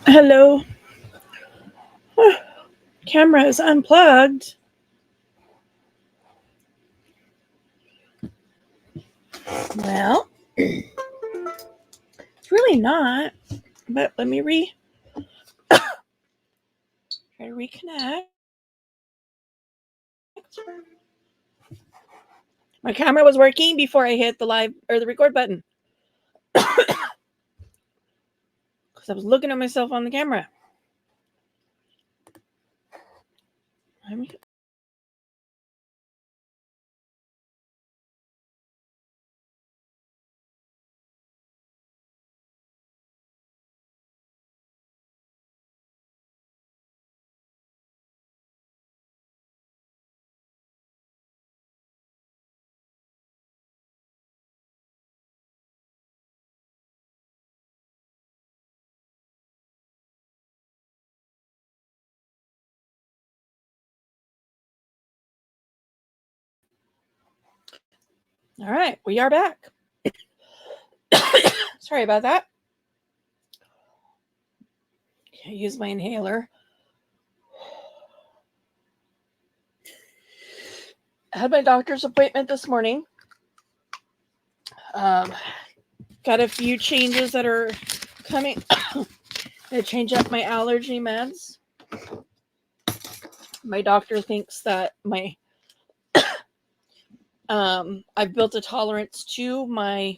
Hello. Camera is unplugged. Well, it's really not. But let me try to reconnect. My camera was working before I hit the live or the record button. Because I was looking at myself on the camera. All right, we are back. Sorry about that. I use my inhaler. I had my doctor's appointment this morning. Got a few changes that are coming. I change up my allergy meds. My doctor thinks that I've built a tolerance to my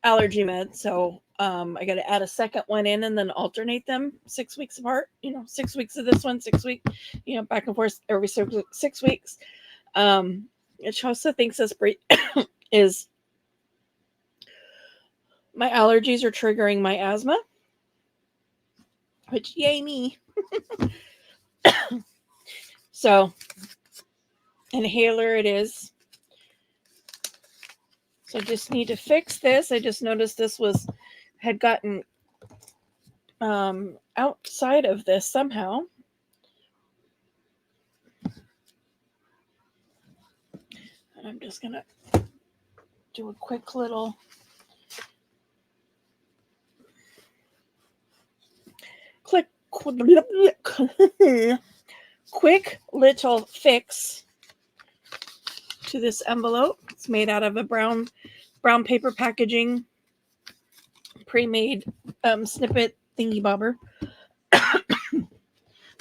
allergy meds, so I got to add a second one in and then alternate them 6 weeks apart. 6 weeks of this one, 6 weeks, back and forth every 6 weeks. It also thinks this is my allergies are triggering my asthma, which yay me. So inhaler it is. So I just need to fix this. I just noticed this had gotten outside of this somehow. And I'm just going to do a quick little quick little fix to this envelope. It's made out of a brown paper packaging, pre-made snippet thingy bobber. Let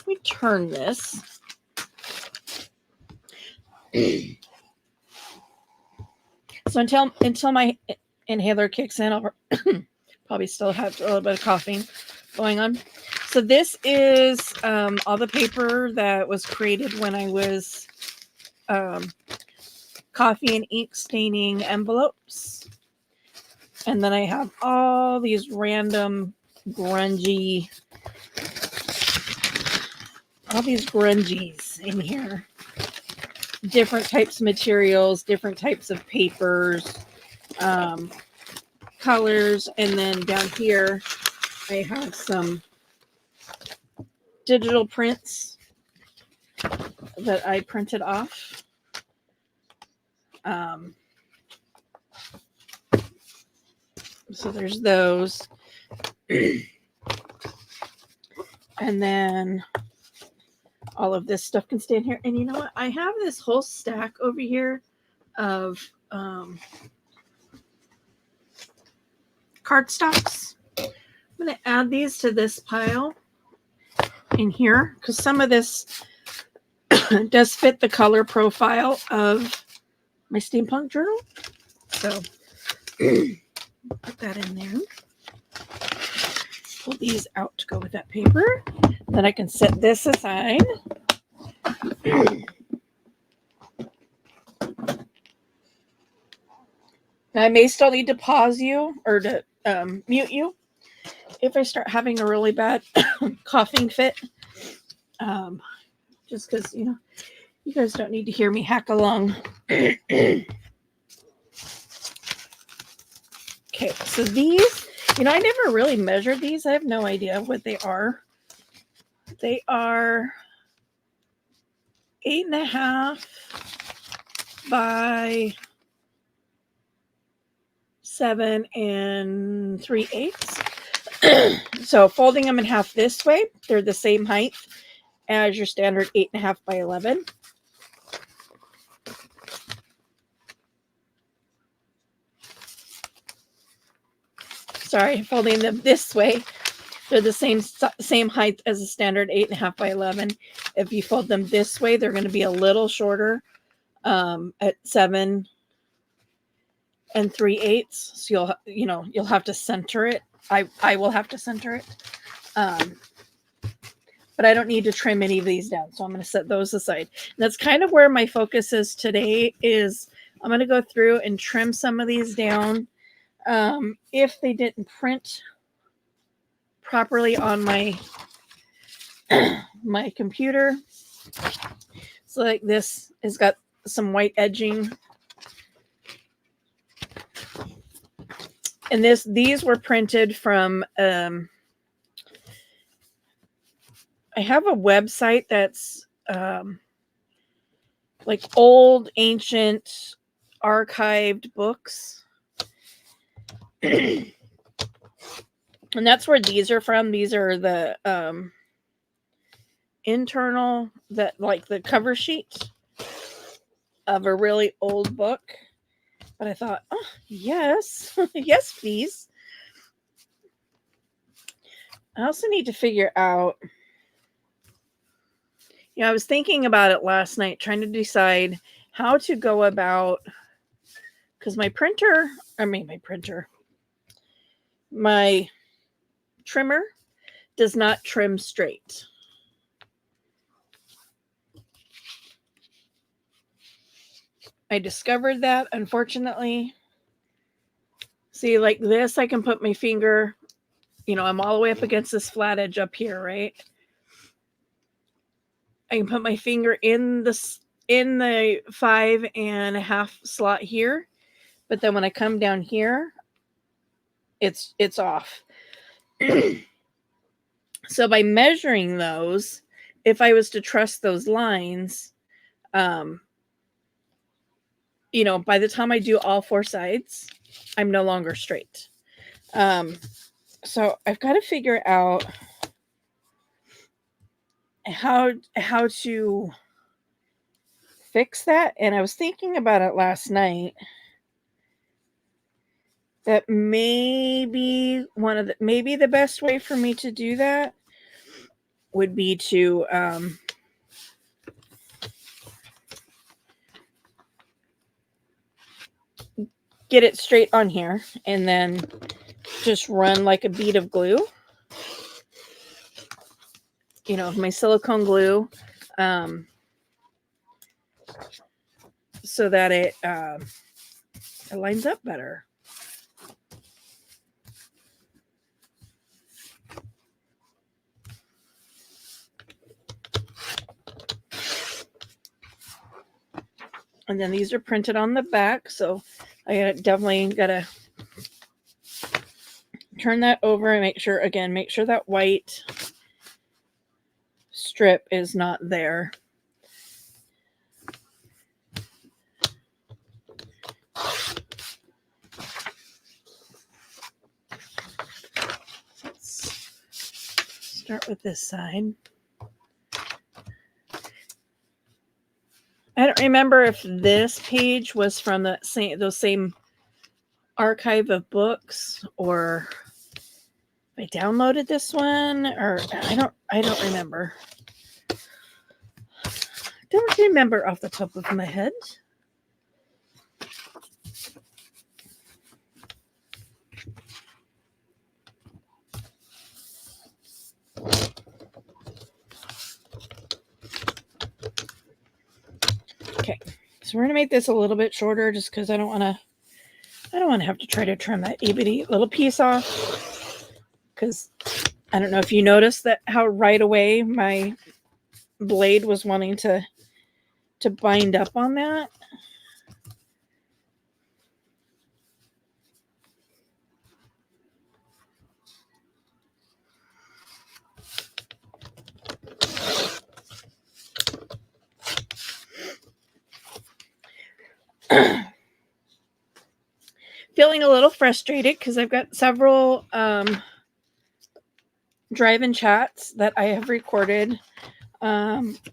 me turn this. So until my inhaler kicks in, I'll probably still have a little bit of coughing going on. So this is all the paper that was created when I was coffee and ink staining envelopes. And then I have all these random grungies in here. Different types of materials, different types of papers, colors, and then down here I have some digital prints that I printed off. So there's those. And then all of this stuff can stay in here. And you know what? I have this whole stack over here of cardstocks. I'm going to add these to this pile in here because some of this does fit the color profile of my steampunk journal. So put that in there. Pull these out to go with that paper. Then I can set this aside. Now, I may still need to pause you or to mute you if I start having a really bad coughing fit. Just because, you guys don't need to hear me hack along. Okay, so these, I never really measured these. I have no idea what they are. They are 8.5 by 7 3/8. So folding them in half this way, they're the same height as your standard 8.5 by 11. Sorry, folding them this way, they're the same height as a standard 8.5 by 11. If you fold them this way, they're going to be a little shorter at 7 3/8. So you'll have to center it. I will have to center it. But I don't need to trim any of these down. So I'm going to set those aside. And that's kind of where my focus is today. Is I'm going to go through and trim some of these down. If they didn't print properly on my my computer. So like this has got some white edging. And these were printed from I have a website that's like old ancient archived books. And that's where these are from. These are the internal, that like the cover sheet of a really old book. But I thought, oh, yes, yes, please. I also need to figure out, I was thinking about it last night, trying to decide how to go about, because my trimmer does not trim straight. I discovered that, unfortunately. See, like this, I can put my finger, I'm all the way up against this flat edge up here, right? I can put my finger in the 5.5 slot here, but then when I come down here, it's off. So by measuring those, if I was to trust those lines, by the time I do all 4 sides, I'm no longer straight. So I've got to figure out how to fix that. And I was thinking about it last night, that maybe the best way for me to do that would be to get it straight on here and then just run like a bead of glue, my silicone glue, so that it lines up better. And then these are printed on the back, so I definitely gotta turn that over and make sure that white strip is not there. Let's start with this side. I don't remember if this page was from those same archive of books, or I downloaded this one, or I don't remember. Don't remember off the top of my head. Okay, so we're gonna make this a little bit shorter, just because I don't want to have to try to trim that itty little piece off. Because I don't know if you noticed that how right away my blade was wanting to bind up on that. Feeling a little frustrated because I've got several drive-in chats that I have recorded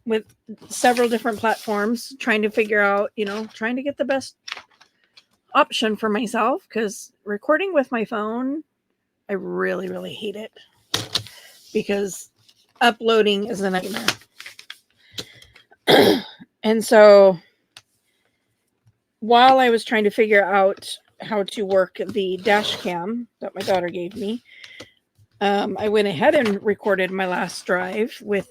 with several different platforms, trying to figure out, trying to get the best option for myself, because recording with my phone, I really, really hate it because uploading is a nightmare. And so while I was trying to figure out how to work the dash cam that my daughter gave me, I went ahead and recorded my last drive with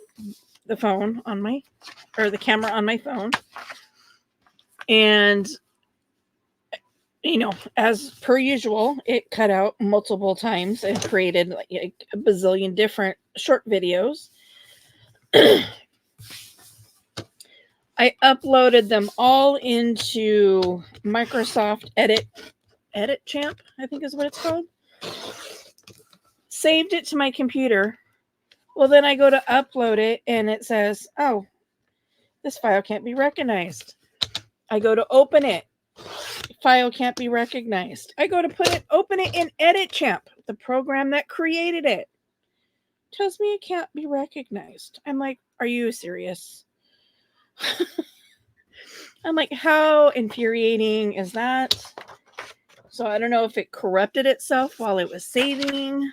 the phone on the camera on my phone. And, as per usual, it cut out multiple times and created like a bazillion different short videos. I uploaded them all into Microsoft Edit Champ, I think is what it's called. Saved it to my computer. Well, then I go to upload it and it says, oh, this file can't be recognized. I go to open it. File can't be recognized. I go to open it in Edit Champ, the program that created it. Tells me it can't be recognized. I'm like, are you serious? I'm like, how infuriating is that? So I don't know if it corrupted itself while it was saving.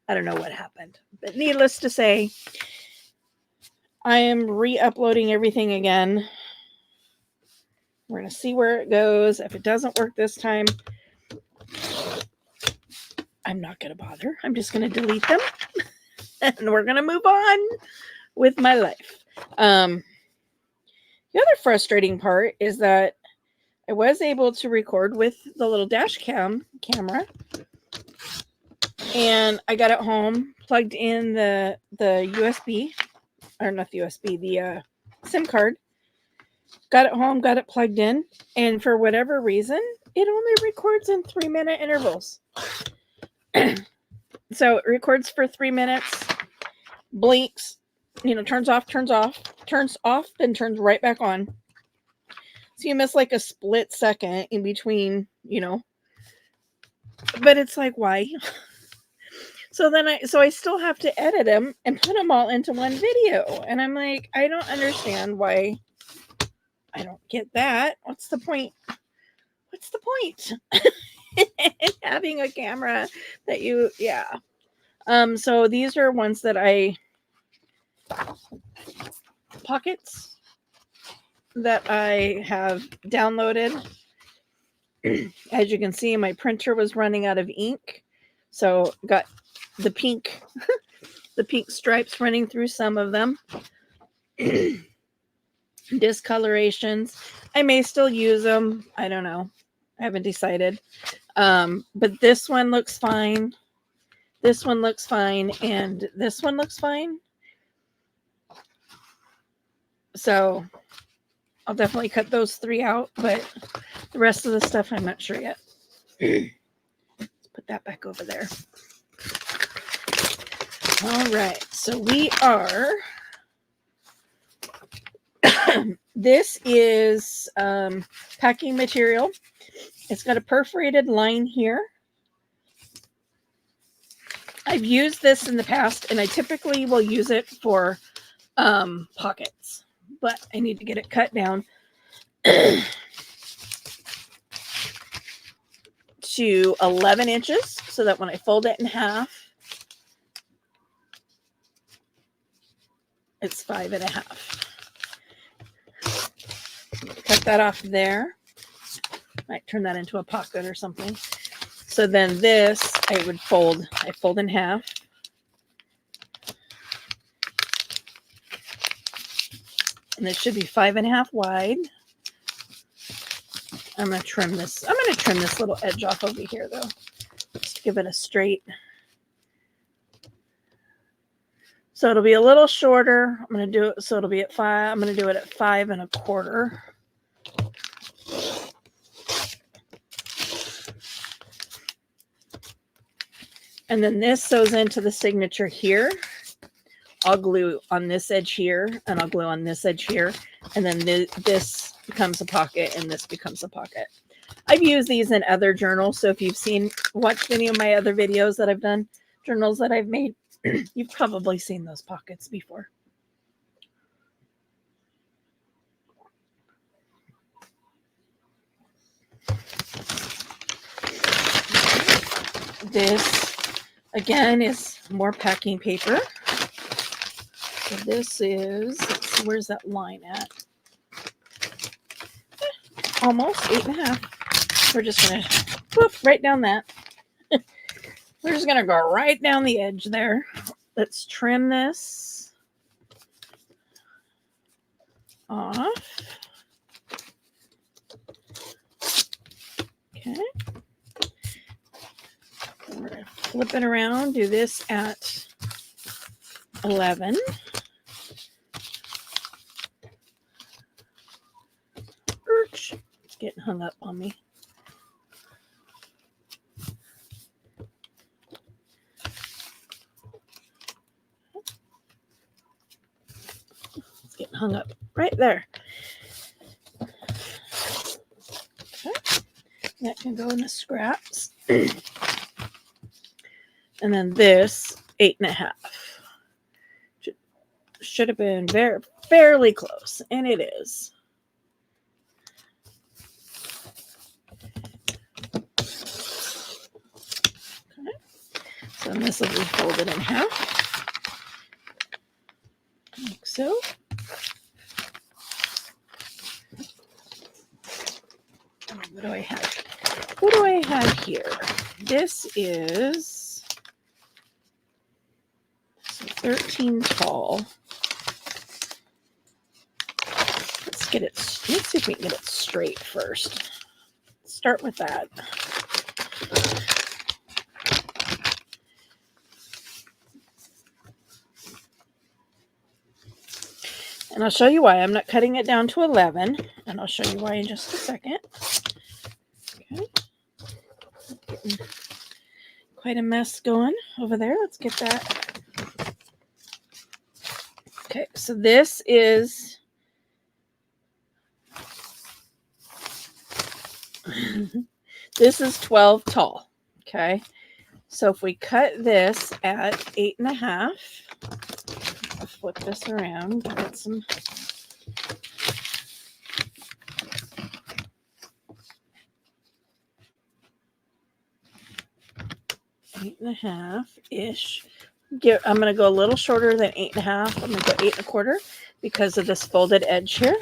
I don't know what happened. But needless to say, I am re-uploading everything again. We're going to see where it goes. If it doesn't work this time, I'm not going to bother. I'm just going to delete them. And we're going to move on with my life. The other frustrating part is that I was able to record with the little dash camera. And I got it home, plugged in the USB, or not the USB, the SIM card. Got it home, got it plugged in. And for whatever reason, it only records in 3-minute intervals. So it records for 3 minutes, blinks, turns off, then turns right back on. So you miss like a split second in between, but it's like, why? So then I still have to edit them and put them all into one video. And I'm like, I don't understand why. I don't get that. What's the point? What's the point? Having a camera that so these are ones that pockets that I have downloaded. As you can see, my printer was running out of ink. So got the pink stripes running through some of them. Discolorations. I may still use them. I don't know. I haven't decided. But this one looks fine. This one looks fine. And this one looks fine. So I'll definitely cut those 3 out. But the rest of the stuff, I'm not sure yet. Let's put that back over there. All right. So we are... This is packing material. It's got a perforated line here. I've used this in the past, and I typically will use it for pockets, but I need to get it cut down to 11 inches so that when I fold it in half, it's 5.5. Cut that off there. Might turn that into a pocket or something. So then this, I fold in half. And this should be 5.5 wide. I'm going to trim this. I'm going to trim this little edge off over here though. Just to give it a straight. So it'll be a little shorter. I'm going to do it. So it'll be at 5. I'm going to do it at 5.25. And then this sews into the signature here. I'll glue on this edge here, and I'll glue on this edge here. And then this becomes a pocket, and this becomes a pocket. I've used these in other journals. So if you've watched any of my other videos that I've done, journals that I've made, You've probably seen those pockets before. This, again, is more packing paper. So this is, let's see, where's that line at? Almost 8.5. We're just going to poof right down that. We're just going to go right down the edge there. Let's trim this off. Okay. We're going to flip it around, do this at 11. Urch. It's getting hung up on me. It's getting hung up right there. Okay. That can go in the scraps. And then this 8.5 should have been fairly close, and it is. Okay. So this will be folded in half, like so. What do I have? What do I have here? This is 13 tall. Let's get it. Let's see if we can get it straight first. Start with that. And I'll show you why. I'm not cutting it down to 11, and I'll show you why in just a second. Okay. Getting quite a mess going over there. Let's get that. Okay, so this is this is 12 tall. Okay, so if we cut this at 8.5, I'll flip this around, get some. Eight and a half ish. I'm going to go a little shorter than 8.5. I'm going to go 8.25 because of this folded edge here.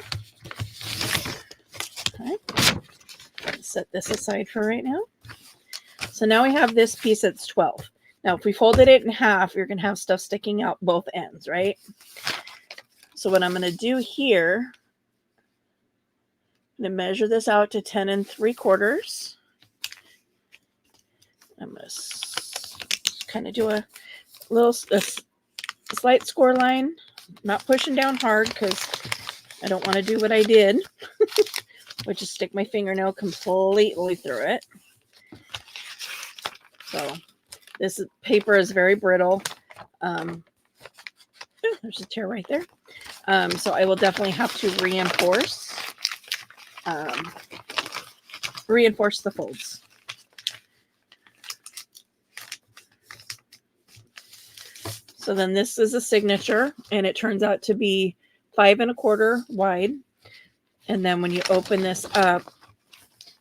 Okay. Set this aside for right now. So now we have this piece that's 12. Now, if we folded it in half, you're going to have stuff sticking out both ends, right? So what I'm going to do here, I'm going to measure this out to 10 3/4. I'm going to kind of do a slight score line, not pushing down hard because I don't want to do what I did, which is stick my fingernail completely through it. So this paper is very brittle. There's a tear right there. So I will definitely have to reinforce the folds. So then this is a signature, and it turns out to be 5 1/4 wide. And then when you open this up,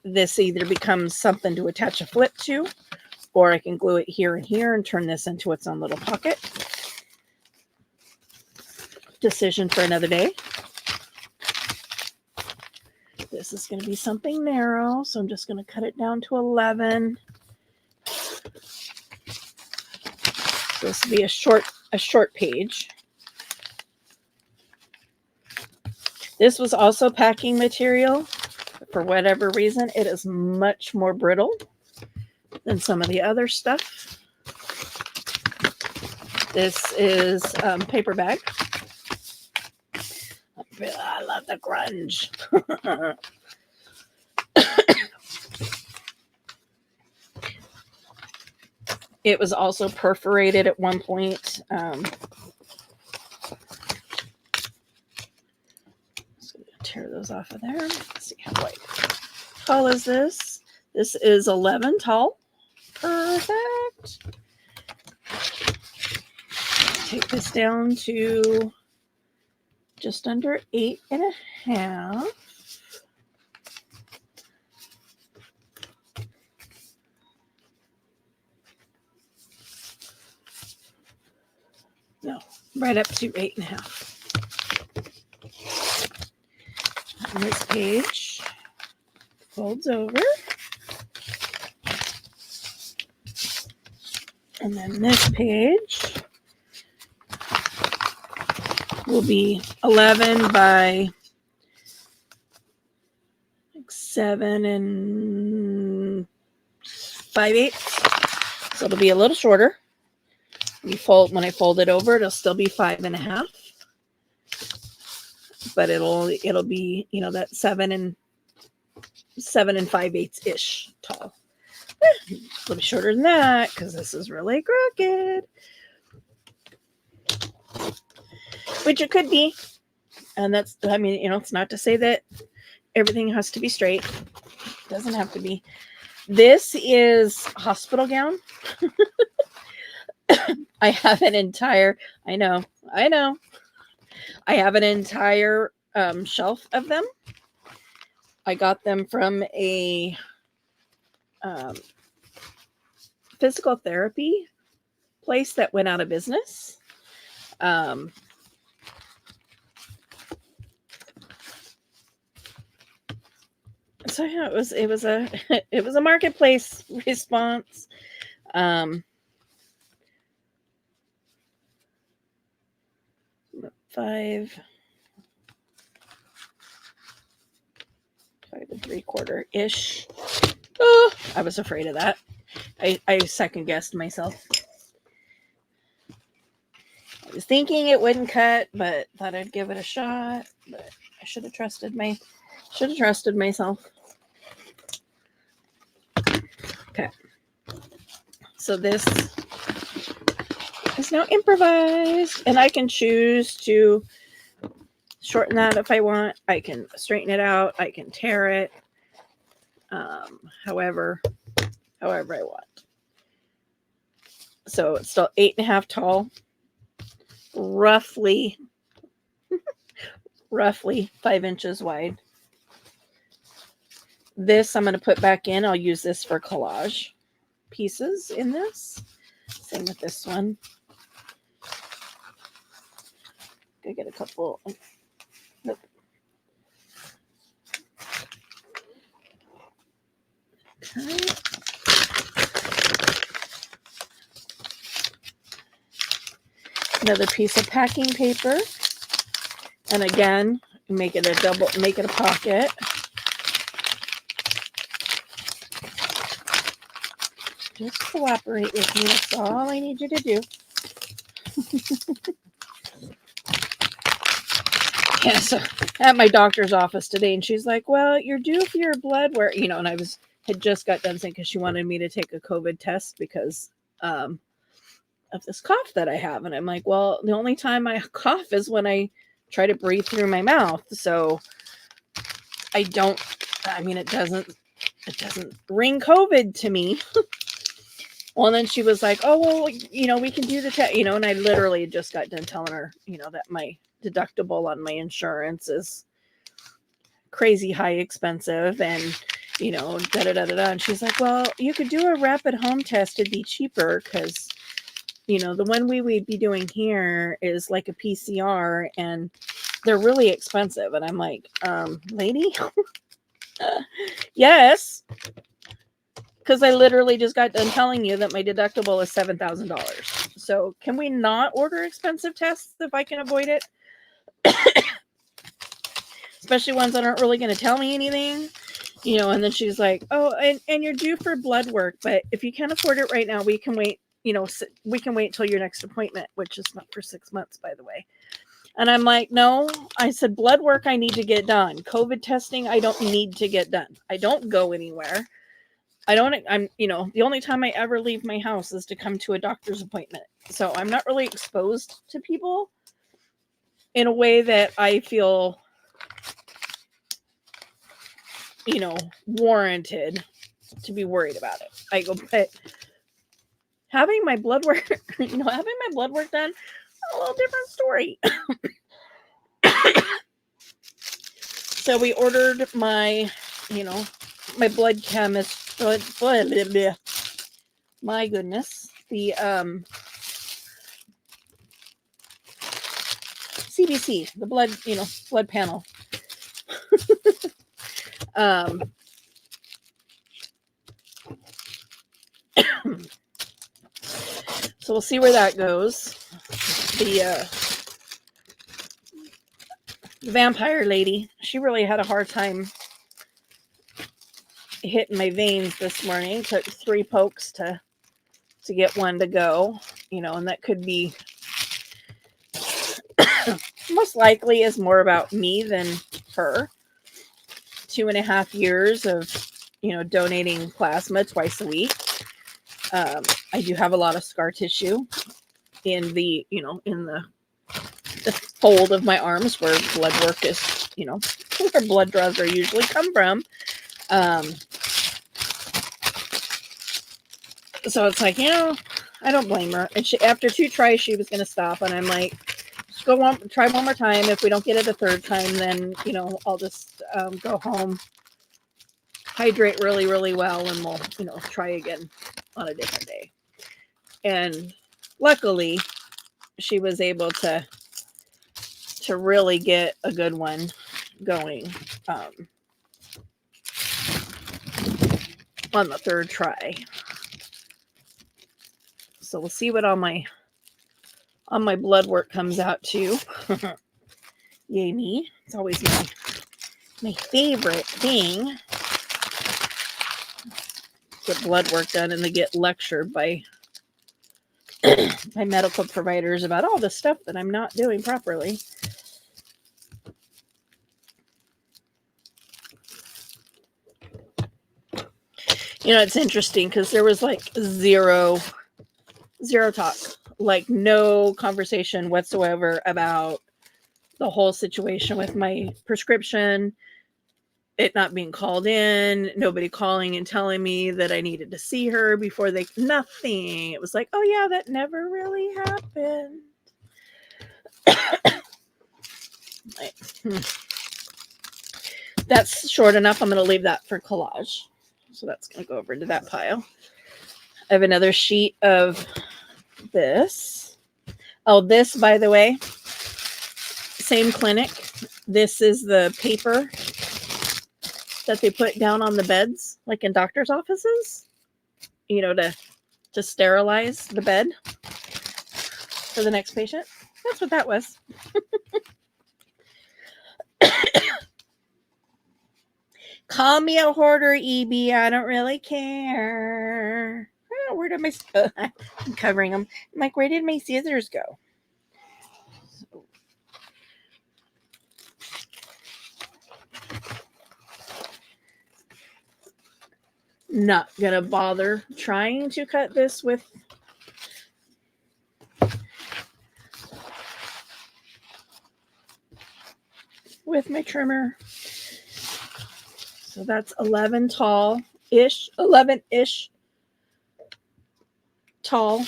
this either becomes something to attach a flip to, or I can glue it here and here and turn this into its own little pocket. Decision for another day. This is going to be something narrow, so I'm just going to cut it down to 11. This will be a short page. This was also packing material. For whatever reason, it is much more brittle than some of the other stuff. This is paper bag. I love the grunge. It was also perforated at one point. So tear those off of there. Let's see how tall is this. This is 11 tall. Perfect. take this down to just under 8.5. No, right up to 8.5. And this page folds over. And then this page will be 11 by 7 and 5/8. So it'll be a little shorter. When I fold it over, it'll still be 5.5. But it'll be, that 7 and 5/8 ish tall. A little bit shorter than that because this is really crooked. Which it could be. And that's, it's not to say that everything has to be straight. It doesn't have to be. This is hospital gown. I have an entire, I know. I have an entire shelf of them. I got them from a physical therapy place that went out of business. So yeah, it was a marketplace response. 5 3/4 ish. Oh, I was afraid of that. I second guessed myself. I was thinking it wouldn't cut, but thought I'd give it a shot. But I should have trusted myself. Okay. So this is now improvised, and I can choose to shorten that if I want. I can straighten it out. I can tear it. However I want. So it's still 8.5 tall, roughly 5 inches wide. This I'm going to put back in. I'll use this for collage pieces in this. Same with this one. I get a couple. Nope. Okay. Another piece of packing paper. And again, make it a pocket. Just cooperate with me. That's all I need you to do. Yeah, so at my doctor's office today, and she's like, well, you're due for your blood work, and I had just got done saying, because she wanted me to take a COVID test because of this cough that I have. And I'm like, well, the only time I cough is when I try to breathe through my mouth. So it doesn't ring COVID to me. Well, and then she was like, oh, well, we can do the test, and I literally just got done telling her, that my deductible on my insurance is crazy high expensive and, da-da-da-da-da. And she's like, well, you could do a rapid home test. It'd be cheaper because, the one we'd be doing here is like a PCR and they're really expensive. And I'm like, lady, yes. Because I literally just got done telling you that my deductible is $7,000. So can we not order expensive tests if I can avoid it? Especially ones that aren't really going to tell me anything. And then she's like, oh, and you're due for blood work. But if you can't afford it right now, we can wait. We can wait till your next appointment, which is not for 6 months, by the way. And I'm like, no, I said, blood work I need to get done. COVID testing, I don't need to get done. I don't go anywhere. The only time I ever leave my house is to come to a doctor's appointment. So I'm not really exposed to people in a way that I feel, warranted to be worried about it. I go, but having my blood work, done, a little different story. So we ordered my, my blood chemist, my goodness, the CBC, the blood, blood panel. So we'll see where that goes. The vampire lady, she really had a hard time hitting my veins this morning. Took 3 pokes to get one to go, and that could be most likely is more about me than her. 2.5 years of, donating plasma twice a week. I do have a lot of scar tissue in the, in the fold of my arms where blood work is, where blood draws are usually come from. So it's like, I don't blame her. And after 2 tries, she was going to stop. And I'm like, just try one more time. If we don't get it a 3rd time, then, I'll just go home, hydrate really, really well, and we'll, try again on a different day. And luckily, she was able to really get a good one going on the 3rd try. So we'll see what all my blood work comes out to. Yay me. It's always my favorite thing. Get blood work done and to get lectured by my medical providers about all the stuff that I'm not doing properly. It's interesting because there was like zero talk, like no conversation whatsoever about the whole situation with my prescription, it not being called in, nobody calling and telling me that I needed to see her before nothing. It was like, oh yeah, that never really happened. That's short enough. I'm going to leave that for collage. So that's going to go over into that pile. I have another sheet of this. Oh, this, by the way, same clinic. This is the paper that they put down on the beds, like in doctor's offices, to sterilize the bed for the next patient. That's what that was. Call me a hoarder, EB. I don't really care. Oh, where did my... I'm covering them. I'm like, where did my scissors go? Not gonna bother trying to cut this with my trimmer. So that's 11 tall-ish, 11-ish tall,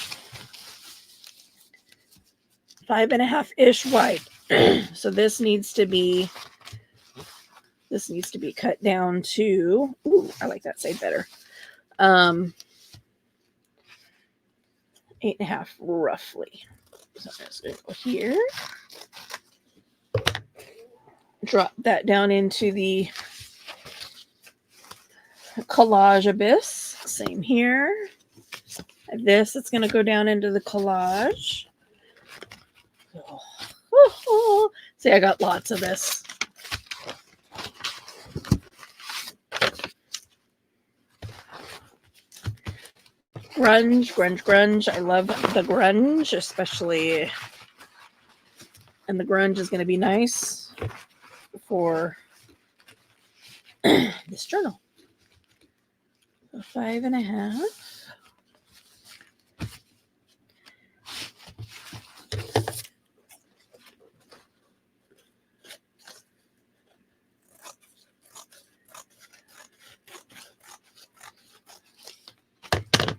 5.5-ish wide. So this needs to be cut down to, ooh, I like that side better. 8.5 roughly. So I'm just gonna go here. Drop that down into the collage abyss. Same here. This, it's going to go down into the collage. See, I got lots of this. Grunge. I love the grunge, especially. And the grunge is going to be nice for this journal. 5.5.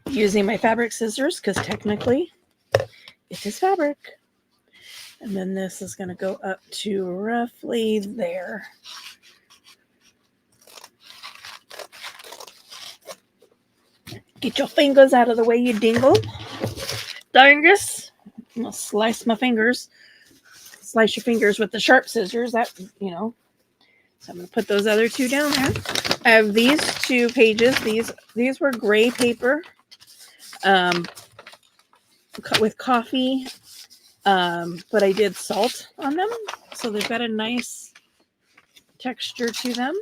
Using my fabric scissors because technically it is fabric. And then this is going to go up to roughly there. Get your fingers out of the way, you dingle. Dingus. I'm going to slice my fingers. Slice your fingers with the sharp scissors. That, you know. So I'm going to put those other two down there. I have these 2 pages. These were gray paper. Cut with coffee. But I did salt on them. So they've got a nice texture to them.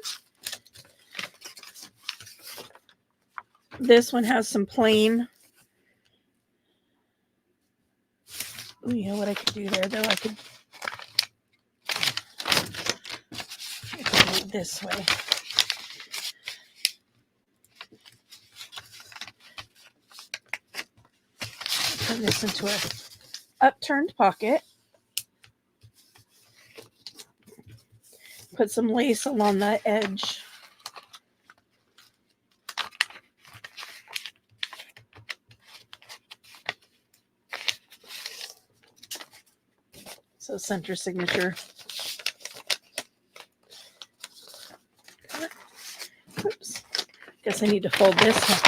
This one has some plain. Ooh, you know what I could do there, though? I could do it this way. Turn this into a upturned pocket. Put some lace along the edge. So center signature. Oops. Guess I need to fold this one.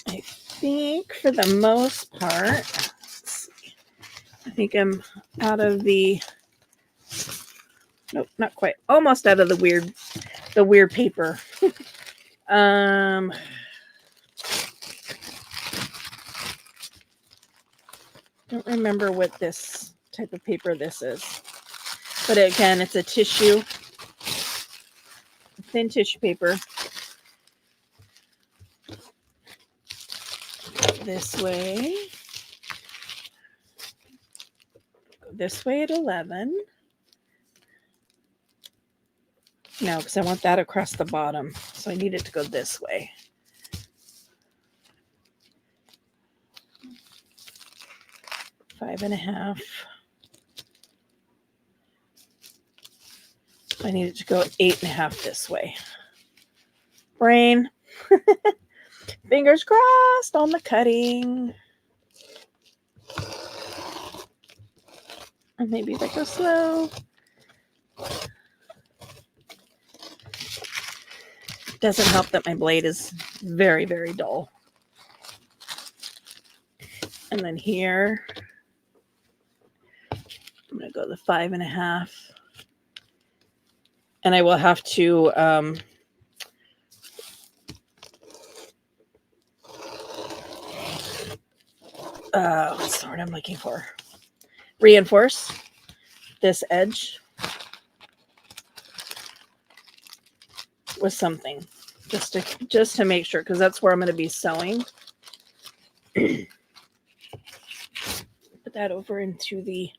I think for the most part, I think I'm out of the, nope, not quite, almost out of the weird paper. Don't remember what this type of paper this is, but again, it's a tissue, thin tissue paper. This way, go this way at 11. No, because I want that across the bottom, so I need it to go this way. Five and a half. I need it to go 8.5 this way. Brain. Fingers crossed on the cutting. And maybe if I go slow. Doesn't help that my blade is very, very dull. And then here, I'm going to go the 5.5. And I will have to what's the word I'm looking for? Reinforce this edge with something just to make sure, because that's where I'm going to be sewing. Put that over into the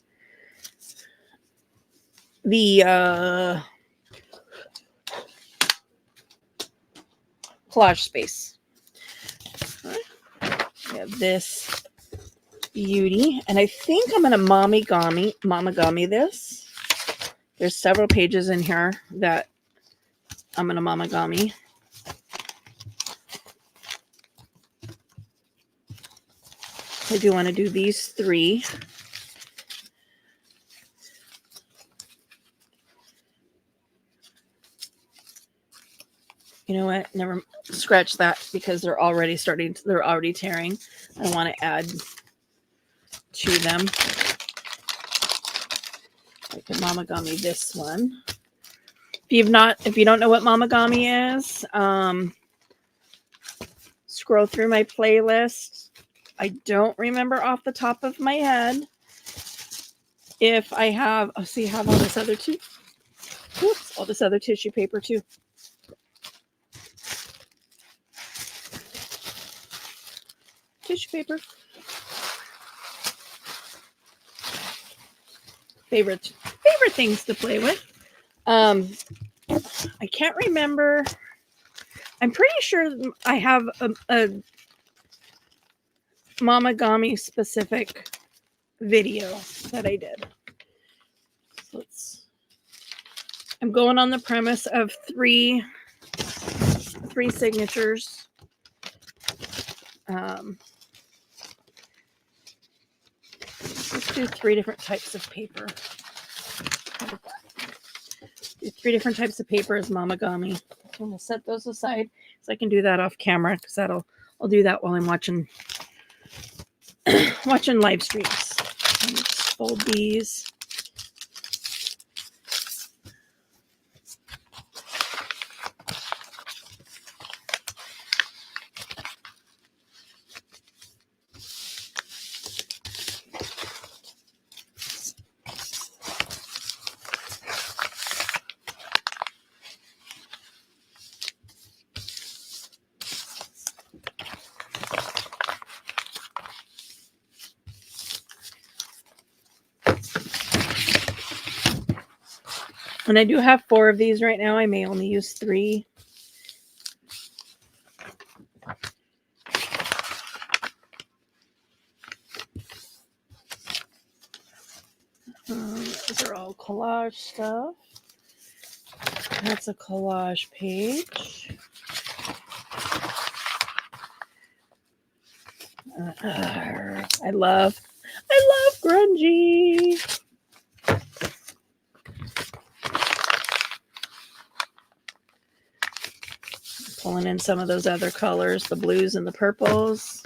collage space. We have this beauty, and I think I'm going to mamagami this. There's several pages in here that I'm going to mamagami. I do want to do these 3. You know what? Never scratch that, because they're already tearing. I want to add to them. I can mamagami this one. If you don't know what mamagami is, scroll through my playlist. I don't remember off the top of my head if I have. Oh, see, I have all this other all this other tissue paper too. Tissue paper. Favorite things to play with. I can't remember. I'm pretty sure I have a mamagami specific video that I did. So I'm going on the premise of 3 3 signatures. Let's do 3 different types of paper. Do 3 different types of paper as Mamagami. I'm going to set those aside so I can do that off camera, because I'll do that while I'm watching live streams. Just fold these. And I do have 4 of these right now. I may only use 3. These are all collage stuff. That's a collage page. I love grungy. Pulling in some of those other colors, the blues and the purples.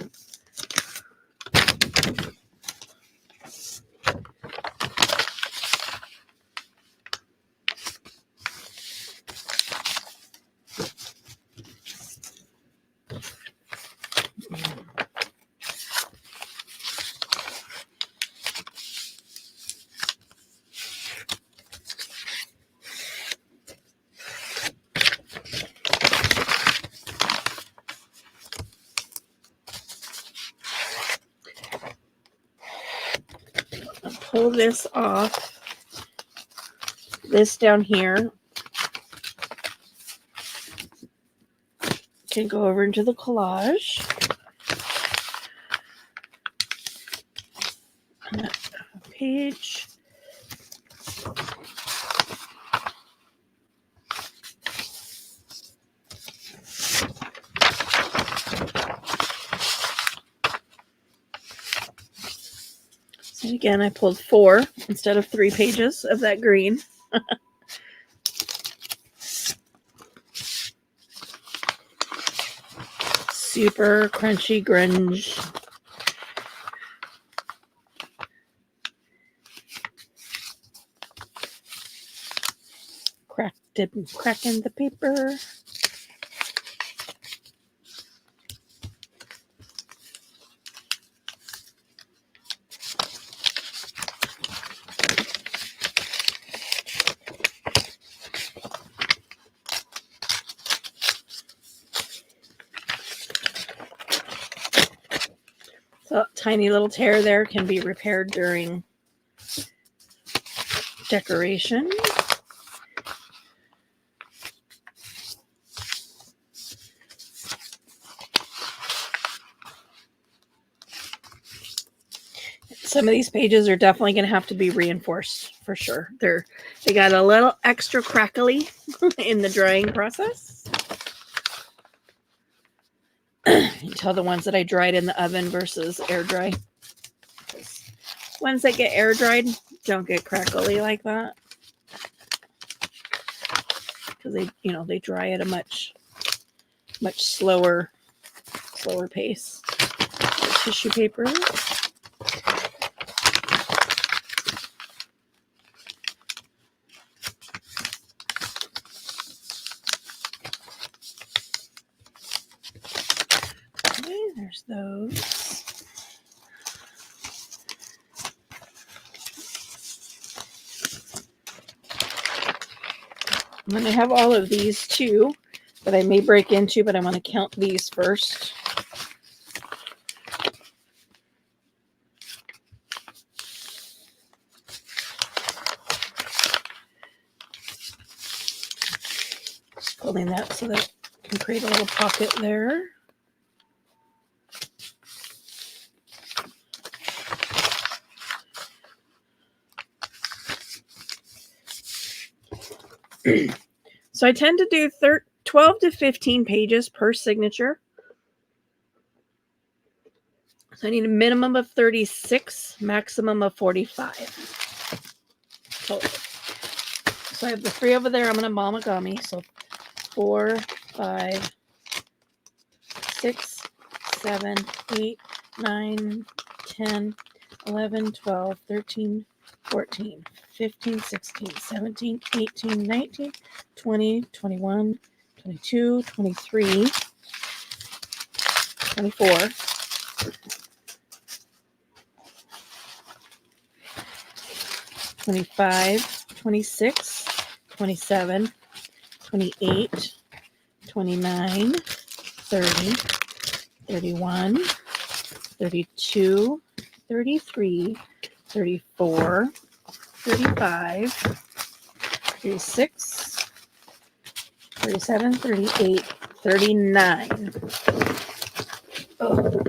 Pull this off. This down here can go over into the collage. Page. And again, I pulled 4 instead of 3 pages of that green. Super crunchy grunge. Cracking the paper. So tiny little tear there can be repaired during decoration. Some of these pages are definitely going to have to be reinforced for sure. They got a little extra crackly in the drying process. You tell the ones that I dried in the oven versus air dry. Ones that get air dried don't get crackly like that, because they dry at a much slower pace. Tissue paper. Okay, there's those. I'm going to have all of these too that I may break into, but I want to count these first. Just pulling that so that I can create a little pocket there. So I tend to do 12 to 15 pages per signature. So I need a minimum of 36, maximum of 45 total. So I have the 3 over there. I'm going to momogami. So 4, 5, 6, 7, 8, 9, 10, 11, 12, 13, 14, 15, 16, 17, 18, 19, 20, 21, 22, 23, 24, 25, 26, 27, 28, 29, 30, 31, 32, 33, 34, 35, 36, 37, 38, 39. Oh.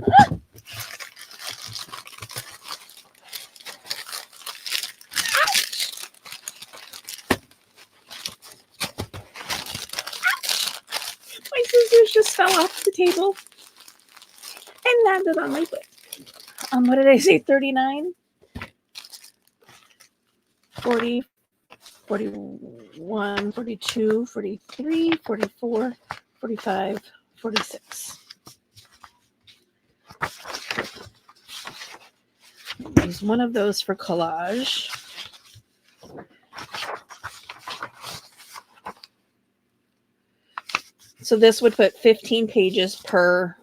My scissors just fell off the table and landed on my foot. What did I say? 39, 40, 41, 42, 43, 44, 45, 46. Use one of those for collage. So this would put 15 pages per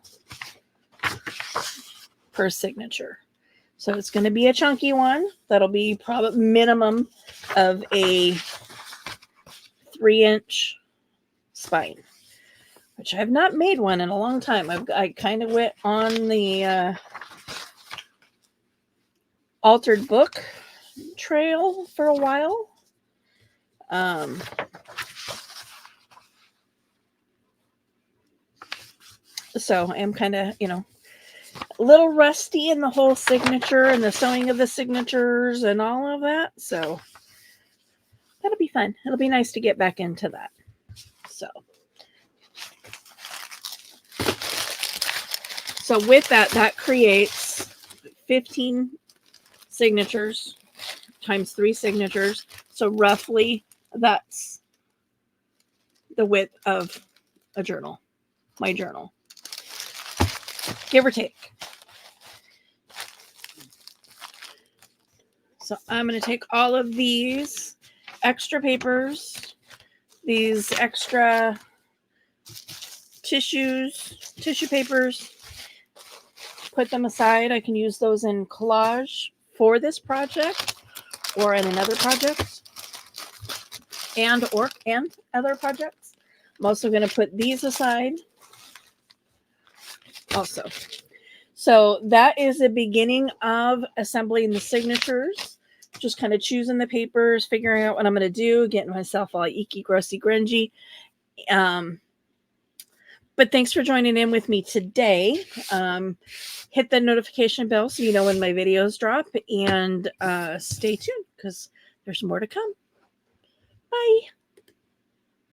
signature. So it's going to be a chunky one. That'll be probably minimum of a 3-inch spine, which I have not made one in a long time. I kind of went on the altered book trail for a while. So I am kind of, a little rusty in the whole signature and the sewing of the signatures and all of that. So that'll be fun. It'll be nice to get back into that. So with that creates 15 signatures times 3 signatures. So roughly that's the width of a journal, my journal, give or take. So I'm going to take all of these extra papers, these extra tissue papers, put them aside. I can use those in collage for this project or in another project and other projects. I'm also going to put these aside also. So that is the beginning of assembling the signatures. Just kind of choosing the papers, figuring out what I'm going to do, getting myself all icky, grossy, grungy. But thanks for joining in with me today. Hit the notification bell so you know when my videos drop, and stay tuned because there's more to come. Bye.